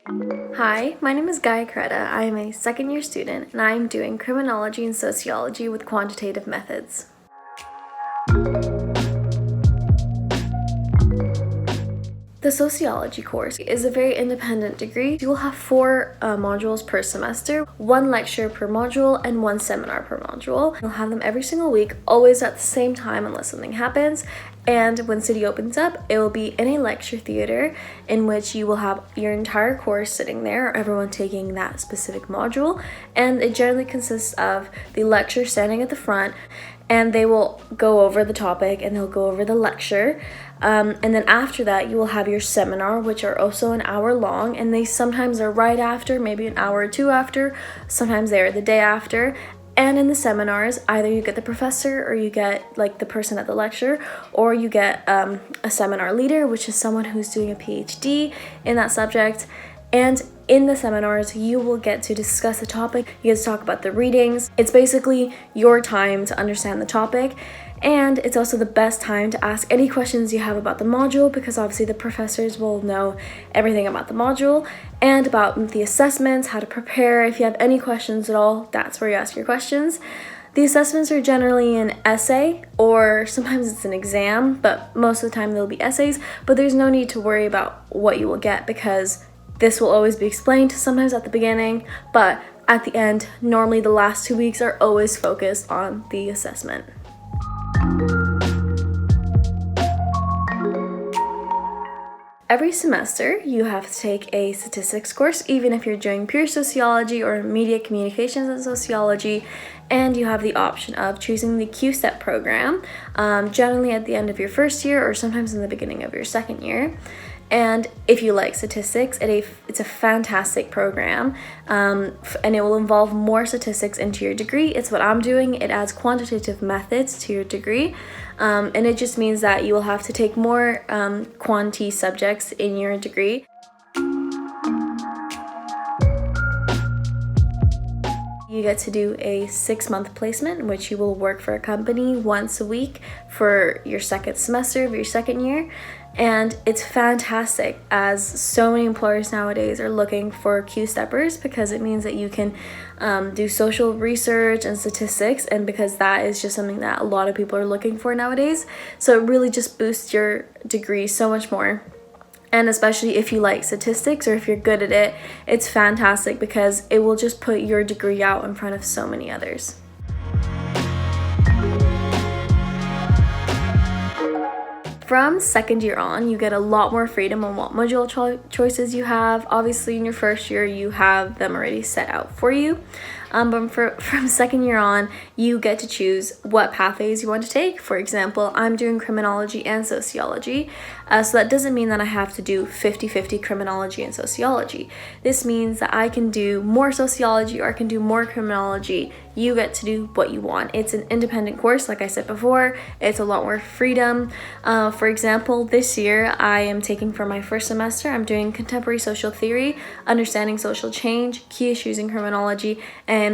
Hi, my name is Gaia. I am a second year student and I am doing Criminology and Sociology with quantitative methods. The sociology course is a very independent degree. You will have 4 modules per semester, 1 lecture per module, and 1 seminar per module. You'll have them every single week, always at the same time unless something happens. And when City opens up, it will be in a lecture theater in which you will have your entire course sitting there, everyone taking that specific module. And it generally consists of the lecturer standing at the front, and they will go over the topic and they'll go over the lecture. And then after that, you will have your seminar, which are also an hour long, and they sometimes are right after, maybe an hour or two after, sometimes they are the day after. And in the seminars, either you get the professor or you get like the person at the lecture, or you get a seminar leader, which is someone who's doing a PhD in that subject. And in the seminars, you will get to discuss the topic. You get to talk about the readings. It's basically your time to understand the topic. And it's also the best time to ask any questions you have about the module, because obviously the professors will know everything about the module and about the assessments, how to prepare. If you have any questions at all, that's where you ask your questions. The assessments are generally an essay, or sometimes it's an exam, but most of the time they'll be essays. But there's no need to worry about what you will get, because this will always be explained, sometimes at the beginning, but at the end, normally the last 2 weeks are always focused on the assessment. Every semester, you have to take a statistics course, even if you're doing pure sociology or media communications and sociology, and you have the option of choosing the Q-Step program, generally at the end of your first year or sometimes in the beginning of your second year. And if you like statistics, it's a fantastic program, and it will involve more statistics into your degree. It's what I'm doing. It adds quantitative methods to your degree, and it just means that you will have to take more quantity subjects in your degree. You get to do a 6-month placement in which you will work for a company once a week for your second semester of your second year. And it's fantastic, as so many employers nowadays are looking for Q-steppers, because it means that you can do social research and statistics, and because that is just something that a lot of people are looking for nowadays. So it really just boosts your degree so much more. And especially if you like statistics or if you're good at it, it's fantastic because it will just put your degree out in front of so many others. From second year on, you get a lot more freedom on what module choices you have. Obviously, in your first year, you have them already set out for you. But from second year on, you get to choose what pathways you want to take. For example, I'm doing criminology and sociology, so that doesn't mean that I have to do 50-50 criminology and sociology. This means that I can do more sociology or I can do more criminology. You get to do what you want. It's an independent course, like I said before. It's a lot more freedom. For example, this year I am taking, for my first semester, I'm doing contemporary social theory, understanding social change, key issues in criminology, and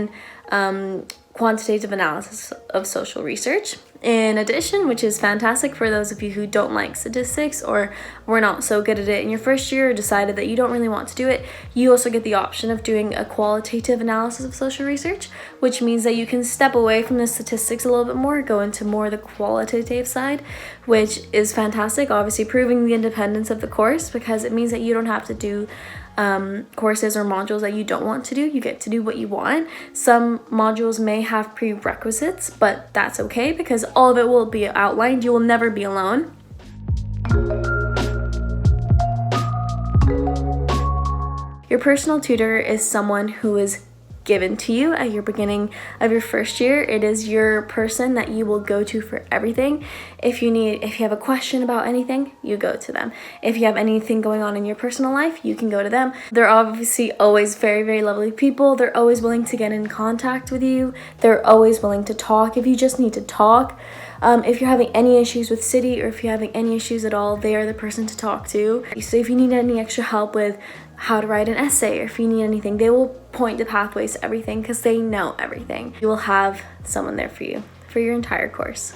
quantitative analysis of social research. In addition, which is fantastic for those of you who don't like statistics or were not so good at it in your first year or decided that you don't really want to do it, you also get the option of doing a qualitative analysis of social research, which means that you can step away from the statistics a little bit more, go into more the qualitative side, which is fantastic, obviously proving the independence of the course, because it means that you don't have to do courses or modules that you don't want to do. You get to do what you want. Some modules may have prerequisites, but that's okay because all of it will be outlined. You will never be alone. Your personal tutor is someone who is given to you at your beginning of your first year. It is your person that you will go to for everything. If you have a question about anything, you go to them. If you have anything going on in your personal life, you can go to them. They're obviously always very, very lovely people. They're always willing to get in contact with you. They're always willing to talk if you just need to talk. If you're having any issues with City, or if you're having any issues at all, they are the person to talk to. So if you need any extra help with how to write an essay, or if you need anything, they will point the pathways to everything because they know everything. You will have someone there for you for your entire course.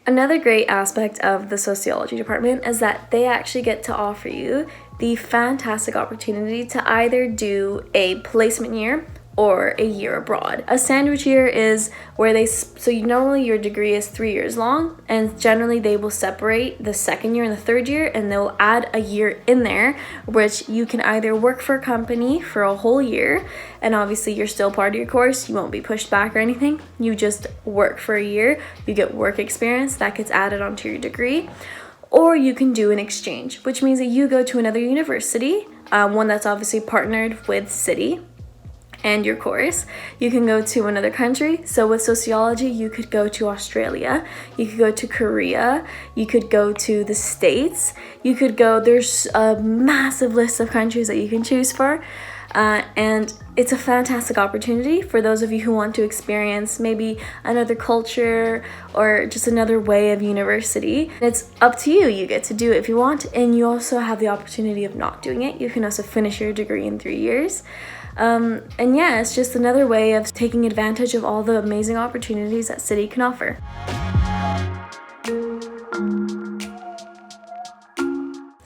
Another great aspect of the sociology department is that they actually get to offer you the fantastic opportunity to either do a placement year or a year abroad. A sandwich year is where normally your degree is 3 years long, and generally they will separate the second year and the third year, and they'll add a year in there, which you can either work for a company for a whole year, and obviously you're still part of your course, you won't be pushed back or anything, you just work for a year, you get work experience that gets added onto your degree. Or you can do an exchange, which means that you go to another university, one that's obviously partnered with City and your course. You can go to another country. So with sociology, you could go to Australia, you could go to Korea, you could go to the States, there's a massive list of countries that you can choose for. And it's a fantastic opportunity for those of you who want to experience maybe another culture or just another way of university. It's up to you. You get to do it if you want, and you also have the opportunity of not doing it. You can also finish your degree in 3 years. And yeah, it's just another way of taking advantage of all the amazing opportunities that City can offer.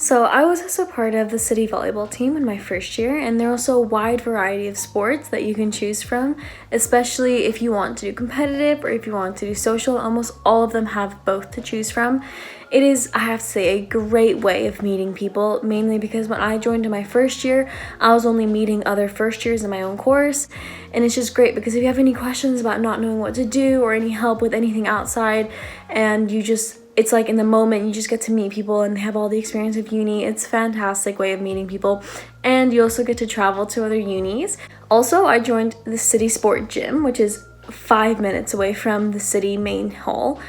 So I was also part of the City volleyball team in my first year, and there are also a wide variety of sports that you can choose from, especially if you want to do competitive or if you want to do social. Almost all of them have both to choose from. It is, I have to say, a great way of meeting people, mainly because when I joined in my first year, I was only meeting other first years in my own course, and it's just great because if you have any questions about not knowing what to do or any help with anything outside, and it's like in the moment you just get to meet people and they have all the experience of uni. It's a fantastic way of meeting people, and you also get to travel to other unis. Also, I joined the City Sport Gym, which is 5 minutes away from the City main hall,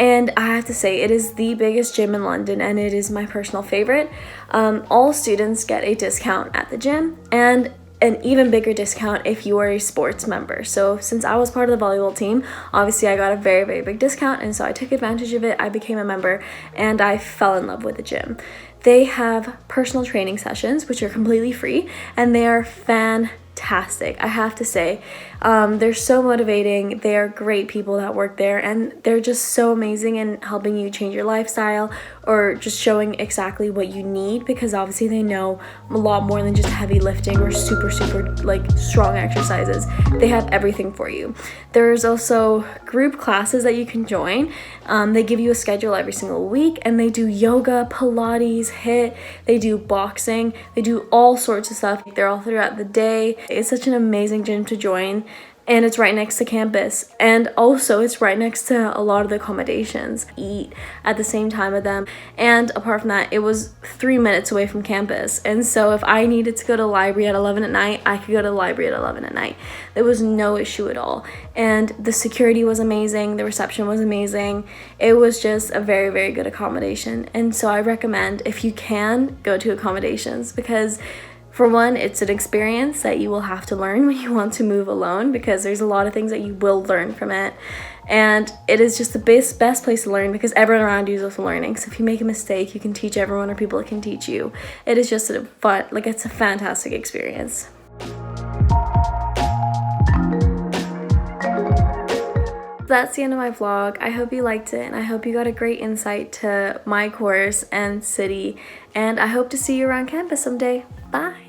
and I have to say it is the biggest gym in London, and it is my personal favorite. All students get a discount at the gym, and an even bigger discount if you are a sports member. So since I was part of the volleyball team, obviously I got a very, very big discount, and so I took advantage of it. I became a member and I fell in love with the gym. They have personal training sessions, which are completely free, and they are fantastic. I have to say, they're so motivating. They are great people that work there, and they're just so amazing in helping you change your lifestyle or just showing exactly what you need, because obviously they know a lot more than just heavy lifting or super like strong exercises. They have everything for you. There's also group classes that you can join. They give you a schedule every single week, and they do yoga, Pilates, HIIT, they do boxing, they do all sorts of stuff. They're all throughout the day. It's such an amazing gym to join, and it's right next to campus, and also it's right next to a lot of the accommodations. Eat at the same time with them, and apart from that, it was 3 minutes away from campus, and so if I needed to go to the library at 11 at night, I could go to the library at 11 at night. There was no issue at all, and the security was amazing, the reception was amazing. It was just a very, very good accommodation, and so I recommend, if you can, go to accommodations, because for one, it's an experience that you will have to learn when you want to move alone, because there's a lot of things that you will learn from it. And it is just the best place to learn, because everyone around you is also learning. So if you make a mistake, you can teach everyone, or people can teach you. It is just it's a fantastic experience. That's the end of my vlog. I hope you liked it, and I hope you got a great insight to my course and City, and I hope to see you around campus someday. Bye!